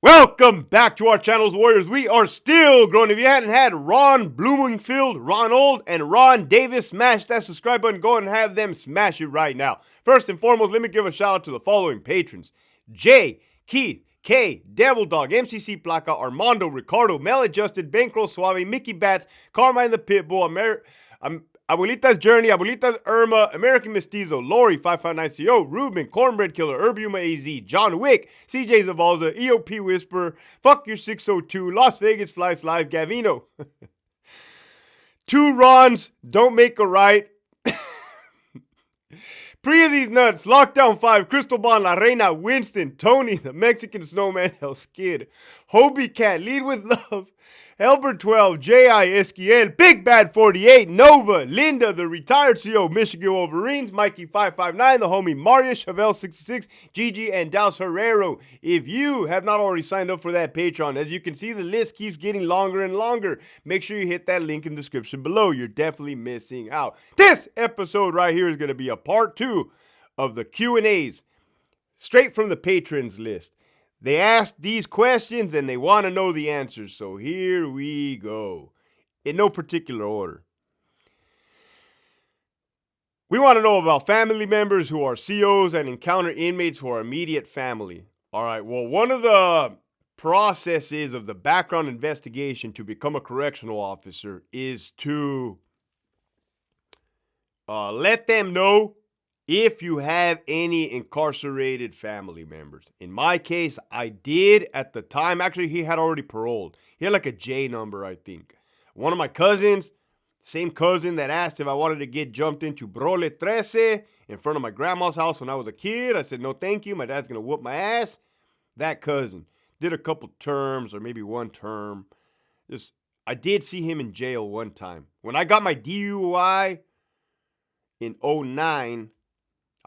Welcome back to our channels, Warriors. We are still growing. If you hadn't had Ron Blumenfield, Ronald, and Ron Davis smash that subscribe button, go and have them smash it right now. First and foremost, let me give a shout out to the following patrons: Jay, Keith, K, Devil Dog, MCC Placa, Armando, Ricardo, Maladjusted, Bankroll Suave, Mickey Bats, Carmine the Pitbull, Abuelita's Journey, Abuelita's Irma, American Mestizo, Lori 559CO, Ruben, Cornbread Killer, Herbuma AZ, John Wick, CJ Zavalza, EOP Whisperer, Fuck Your 602, Las Vegas Flies Live, Gavino. Two Rons, Don't Make a Right. Pre of These Nuts, Lockdown 5, Crystal Bond, La Reina, Winston, Tony, the Mexican Snowman, El Skid, Hobie Cat, Lead With Love, Elbert 12, J.I. Esquiel, Big Bad 48, Nova, Linda, the retired CEO, Michigan Wolverines, Mikey 559, the homie Mario, Chevelle 66, Gigi, and Daus Herrero. If you have not already signed up for that Patreon, as you can see, the list keeps getting longer and longer. Make sure you hit that link in the description below. You're definitely missing out. This episode right here is going to be a part 2 of the Q&As, straight from the patrons list. They asked these questions and they want to know the answers. So here we go. In no particular order. We want to know about family members who are COs and encounter inmates who are immediate family. All right, well, one of the processes of the background investigation to become a correctional officer is to let them know if you have any incarcerated family members. In my case, I did at the time. Actually, he had already paroled. He had like a J number, I think. One of my cousins, same cousin that asked if I wanted to get jumped into Brole 13 in front of my grandma's house when I was a kid. I said, no, thank you. My dad's going to whoop my ass. That cousin did a couple terms or maybe one term. I did see him in jail one time. When I got my DUI in 2009,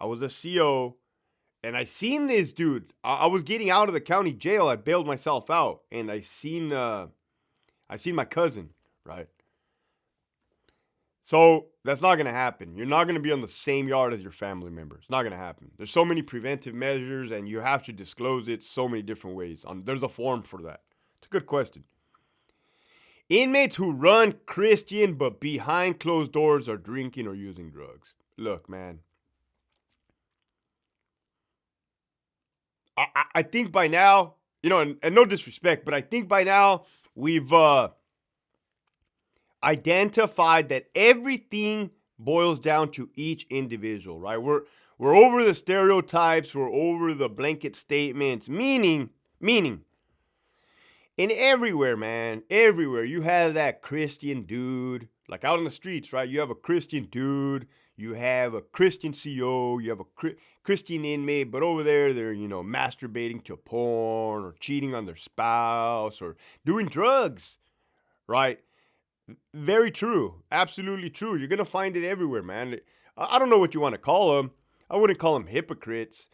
I was a CO, and I seen this dude. I was getting out of the county jail. I bailed myself out, and I seen my cousin, right? So that's not gonna happen. You're not gonna be on the same yard as your family member. It's not gonna happen. There's so many preventive measures, and you have to disclose it so many different ways. There's a form for that. It's a good question. Inmates who run Christian but behind closed doors are drinking or using drugs. Look, man. I think by now, and no disrespect, but I think by now we've identified that everything boils down to each individual, right? We're over the stereotypes, we're over the blanket statements, meaning, and everywhere, man, everywhere you have that Christian dude, like out on the streets, right? You have a Christian dude, you have a Christian CO, you have a Christian inmate, but over there, they're, masturbating to porn or cheating on their spouse or doing drugs, right? Very true. Absolutely true. You're going to find it everywhere, man. I don't know what you want to call them. I wouldn't call them hypocrites.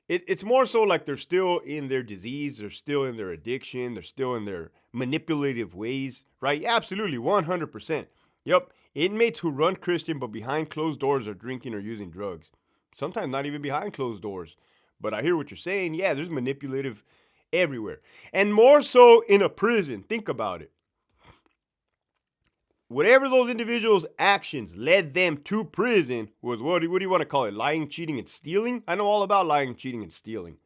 It's more so like they're still in their disease, they're still in their addiction, they're still in their manipulative ways, right? Absolutely, 100%. Yep, inmates who run Christian but behind closed doors are drinking or using drugs. Sometimes not even behind closed doors. But I hear what you're saying. Yeah, there's manipulative everywhere. And more so in a prison. Think about it. Whatever those individuals' actions led them to prison was, what do you want to call it? Lying, cheating, and stealing? I know all about lying, cheating, and stealing.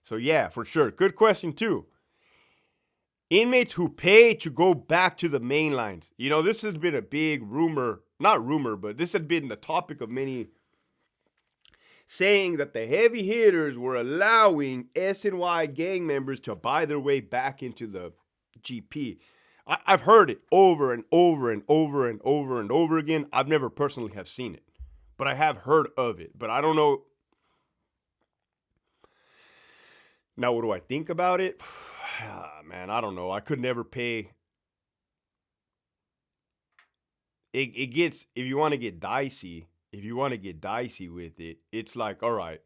So yeah, for sure. Good question too. Inmates who pay to go back to the main lines. This has been a big rumor, not rumor, but this has been the topic of many saying that the heavy hitters were allowing SNY gang members to buy their way back into the GP. I've heard it over and over and over and over and over again. I've never personally have seen it, but I have heard of it. But I don't know. Now, what do I think about it? Man, I don't know. I could never pay. It gets, if you want to get dicey with it, it's like, all right.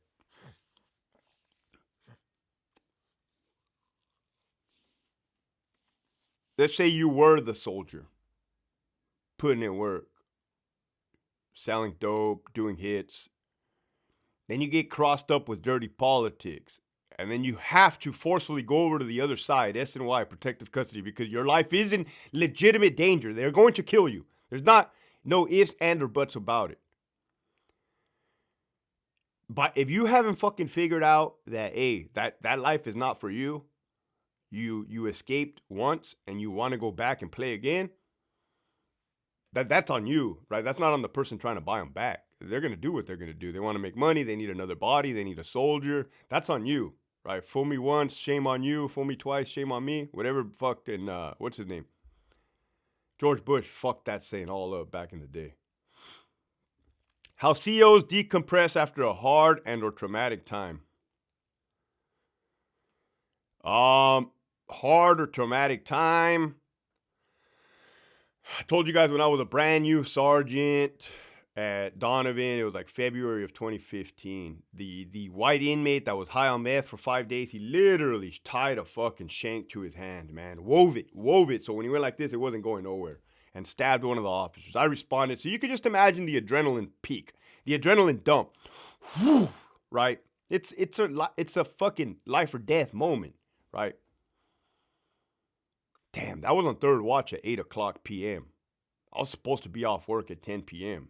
Let's say you were the soldier, putting in work, selling dope, doing hits. Then you get crossed up with dirty politics. And then you have to forcefully go over to the other side, SNY, protective custody, because your life is in legitimate danger. They're going to kill you. There's no ifs, and, or buts about it. But if you haven't fucking figured out that, hey, that life is not for you, you escaped once and you want to go back and play again, that's on you, right? That's not on the person trying to buy them back. They're going to do what they're going to do. They want to make money. They need another body. They need a soldier. That's on you, right? Fool me once, shame on you. Fool me twice, shame on me. Whatever fucking, what's his name? George Bush fucked that saying all up back in the day. How CEOs decompress after a hard and or traumatic time. Hard or traumatic time. I told you guys when I was a brand new sergeant at Donovan, it was like February of 2015. The white inmate that was high on meth for 5 days, he literally tied a fucking shank to his hand, man. Wove it. So when he went like this, it wasn't going nowhere. And stabbed one of the officers. I responded. So you could just imagine the adrenaline peak, the adrenaline dump. Whew, right? It's a fucking life or death moment, right? Damn, that was on third watch at 8 o'clock p.m. I was supposed to be off work at 10 p.m.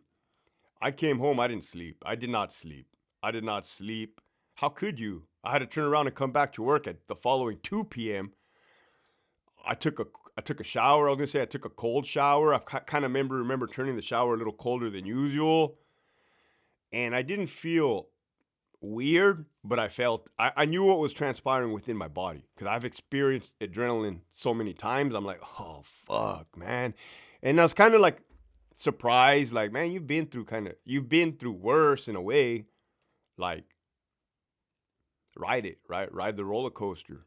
I came home. I didn't sleep. I did not sleep. How could you? I had to turn around and come back to work at the following 2 p.m. I took a shower. I was going to say I took a cold shower. I kind of remember turning the shower a little colder than usual. And I didn't feel weird, but I knew what was transpiring within my body because I've experienced adrenaline so many times. I'm like, oh, fuck, man. And I was kind of like surprised, like, man, you've been through worse in a way. Like, ride it, right? Ride the roller coaster.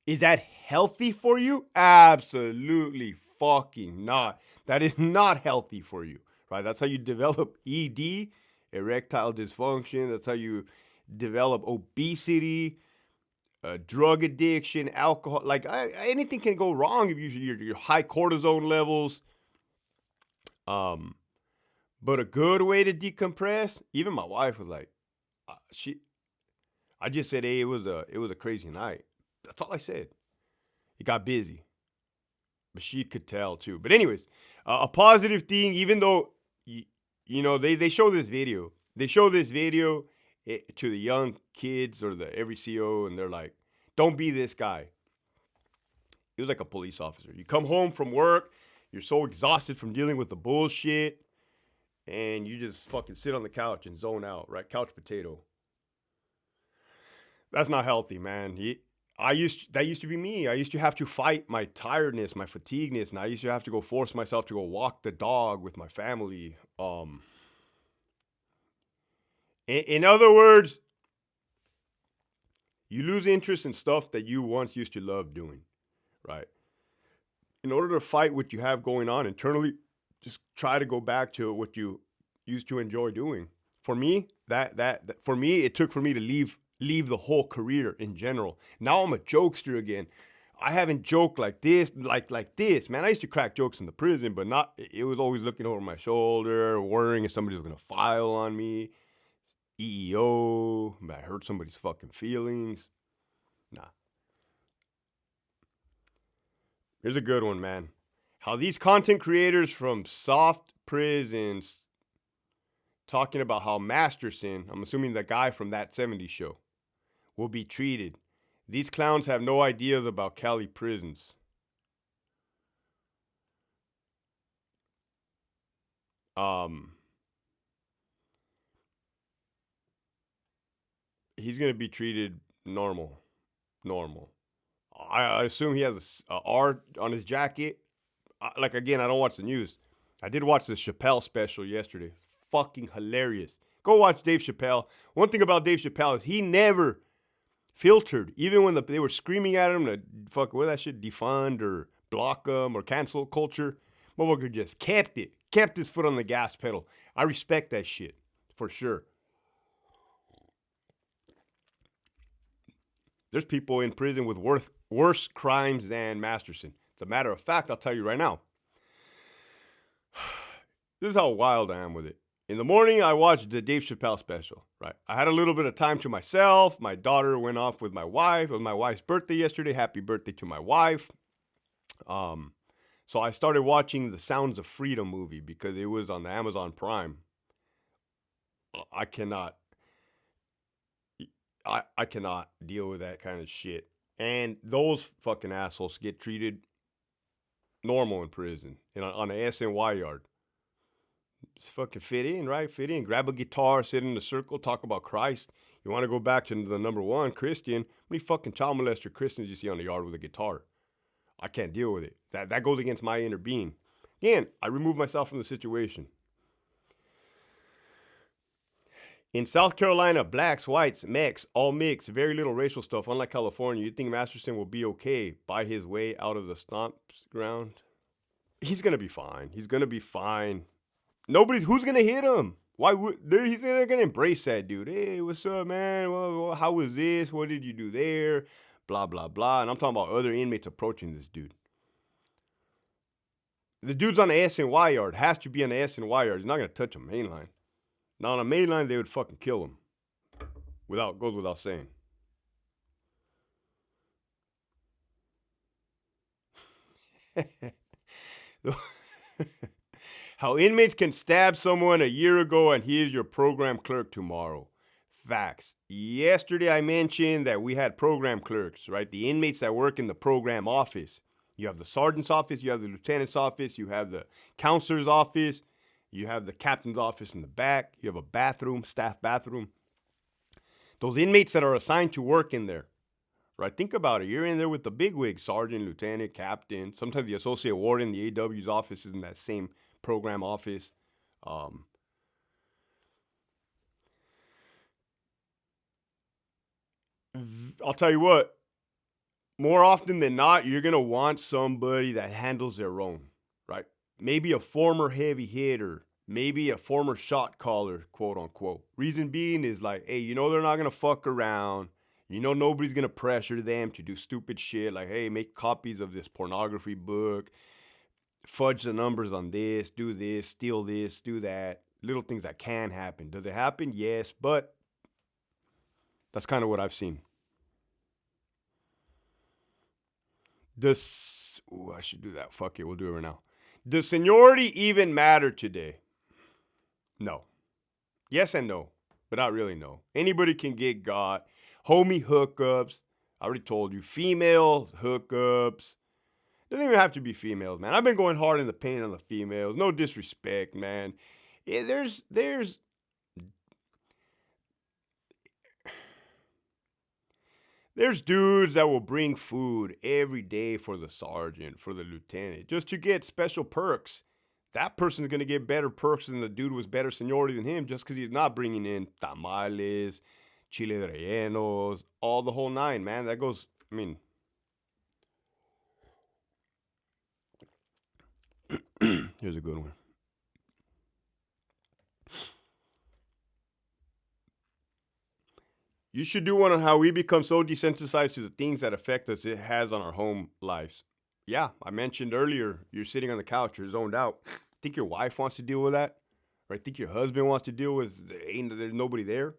Is that healthy for you? Absolutely fucking not. That is not healthy for you, right? That's how you develop ED, erectile dysfunction. That's how you develop obesity, drug addiction, alcohol. Like anything can go wrong if your high cortisone levels. But a good way to decompress. Even my wife was like, I just said, hey, it was a crazy night. That's all I said. It got busy. But she could tell too. But anyways, a positive thing, even though, they show this video. They show this video to the young kids or every CO, and they're like, don't be this guy. He was like a police officer. You come home from work, you're so exhausted from dealing with the bullshit, and you just fucking sit on the couch and zone out, right? Couch potato. That's not healthy, man. That used to be me. I used to have to fight my tiredness, my fatigueness, and I used to have to go force myself to go walk the dog with my family. In other words, you lose interest in stuff that you once used to love doing, right? In order to fight what you have going on internally, just try to go back to what you used to enjoy doing. For me, it took for me to leave the whole career in general. Now I'm a jokester again. I haven't joked like this, like this, man. I used to crack jokes in the prison, but it was always looking over my shoulder, worrying if somebody was going to file on me. EEO, I hurt somebody's fucking feelings. Nah. Here's a good one, man. How these content creators from soft prisons talking about how Masterson, I'm assuming the guy from that 70s show, will be treated. These clowns have no ideas about Cali prisons. He's going to be treated normal. I assume he has a R on his jacket. Again, I don't watch the news. I did watch the Chappelle special yesterday. It's fucking hilarious. Go watch Dave Chappelle. One thing about Dave Chappelle is he never filtered. Even when they were screaming at him to that shit, defund or block him or cancel culture, motherfucker just kept his foot on the gas pedal. I respect that shit for sure. There's people in prison with worse crimes than Masterson. As a matter of fact, I'll tell you right now. This is how wild I am with it. In the morning, I watched the Dave Chappelle special, right? I had a little bit of time to myself. My daughter went off with my wife. It was my wife's birthday yesterday. Happy birthday to my wife. So I started watching the Sounds of Freedom movie because it was on the Amazon Prime. I cannot deal with that kind of shit. And those fucking assholes get treated normal in prison and on the SNY yard. Just fucking fit in, right? Fit in. Grab a guitar, sit in a circle, talk about Christ. You want to go back to the number one, Christian. How many fucking child molester Christians you see on the yard with a guitar? I can't deal with it. That goes against my inner being. Again, I remove myself from the situation. In South Carolina, blacks, whites, Mex, all mixed, very little racial stuff. Unlike California, you think Masterson will be okay by his way out of the stomp ground? He's going to be fine. He's going to be fine. Who's going to hit him? Why would they're going to embrace that dude? Hey, what's up, man? Well, how was this? What did you do there? Blah, blah, blah. And I'm talking about other inmates approaching this dude. The dude's on the SNY yard. Has to be on the SNY yard. He's not going to touch him mainline. Now, on a mainline, they would fucking kill him. Goes without saying. How inmates can stab someone a year ago and he is your program clerk tomorrow. Facts. Yesterday, I mentioned that we had program clerks, right? The inmates that work in the program office. You have the sergeant's office, you have the lieutenant's office, you have the counselor's office. You have the captain's office in the back. You have a bathroom, staff bathroom. Those inmates that are assigned to work in there, right? Think about it. You're in there with the bigwigs, sergeant, lieutenant, captain. Sometimes the associate warden, the AW's office is in that same program office. I'll tell you what, more often than not, you're going to want somebody that handles their own, right? Maybe a former heavy hitter, maybe a former shot caller, quote unquote. Reason being is like, hey, they're not going to fuck around. Nobody's going to pressure them to do stupid shit like, hey, make copies of this pornography book, fudge the numbers on this, steal this, do that. Little things that can happen. Does it happen? Yes, but that's kind of what I've seen. I should do that. Fuck it, we'll do it right now. Does seniority even matter today? No. Yes and no, but not really no. Anybody can get got. Homie hookups. I already told you. Female hookups. Doesn't even have to be females, man. I've been going hard in the paint on the females. No disrespect, man. Yeah, There's dudes that will bring food every day for the sergeant, for the lieutenant, just to get special perks. That person's going to get better perks than the dude with better seniority than him just because he's not bringing in tamales, chile rellenos, all the whole nine, man. That goes, here's a good one. You should do one on how we become so desensitized to the things that affect us it has on our home lives. Yeah, I mentioned earlier, you're sitting on the couch, you're zoned out. Think your wife wants to deal with that? Right? Think your husband wants to deal with there's nobody there?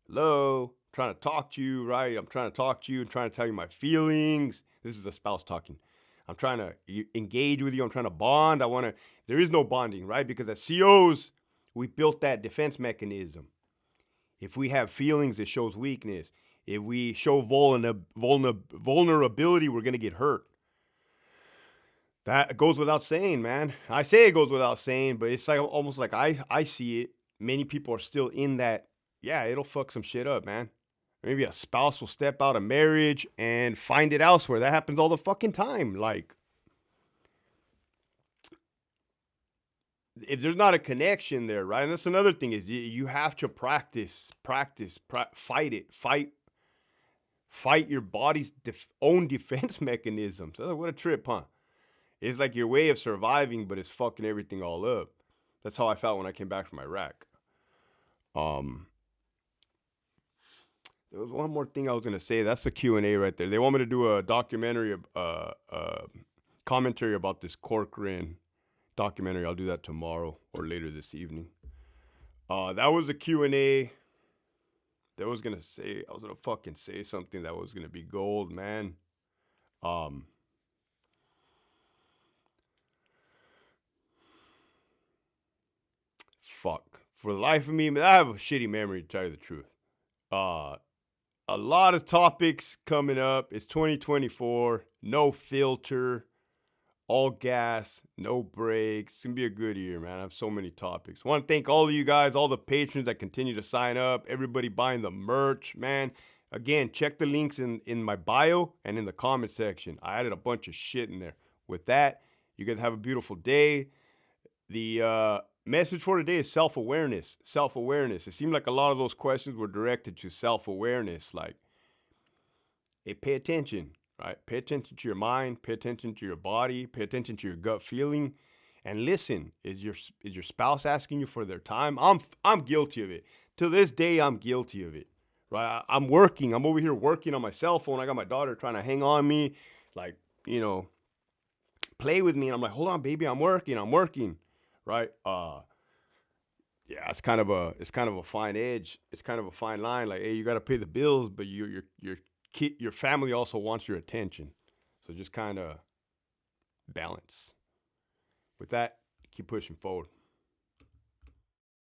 Hello? I'm trying to talk to you, right? I'm trying to talk to you and trying to tell you my feelings. This is a spouse talking. I'm trying to engage with you. I'm trying to bond. There is no bonding, right? Because as COs, we built that defense mechanism. If we have feelings, it shows weakness. If we show vulnerability, we're going to get hurt. That goes without saying, man. I say it goes without saying, but it's like almost like I see it. Many people are still in that, yeah, it'll fuck some shit up, man. Maybe a spouse will step out of marriage and find it elsewhere. That happens all the fucking time. Like, if there's not a connection there, right? And that's another thing is you have to practice, fight it, fight your body's own defense mechanisms. What a trip, huh? It's like your way of surviving, but it's fucking everything all up. That's how I felt when I came back from Iraq. There was one more thing I was gonna say. That's the Q&A right there. They want me to do a documentary, commentary about this Corcoran documentary. I'll do that tomorrow or later this evening. That was a Q&A. I was gonna fucking say something that was gonna be gold, man. Fuck. For the life of me, I have a shitty memory to tell you the truth. A lot of topics coming up. It's 2024. No filter. All gas. No brakes. It's gonna be a good year, man. I have so many topics. I want to thank all of you guys, all the patrons that continue to sign up, everybody buying the merch, man. Again, check the links in my bio and in the comment section. I added a bunch of shit in there. With that, you guys have a beautiful day. The message for today is self-awareness. Self-awareness. It seemed like a lot of those questions were directed to self-awareness. Like, hey, pay attention, right? Pay attention to your mind. Pay attention to your body. Pay attention to your gut feeling, and listen. Is your spouse asking you for their time? I'm guilty of it. To this day, I'm guilty of it. Right? I'm working. I'm over here working on my cell phone. I got my daughter trying to hang on me, like, play with me. And I'm like, hold on, baby, I'm working. Right? Yeah, it's kind of a fine edge. It's kind of a fine line. Like, hey, you got to pay the bills, but your family also wants your attention. So just kind of balance. With that, keep pushing forward.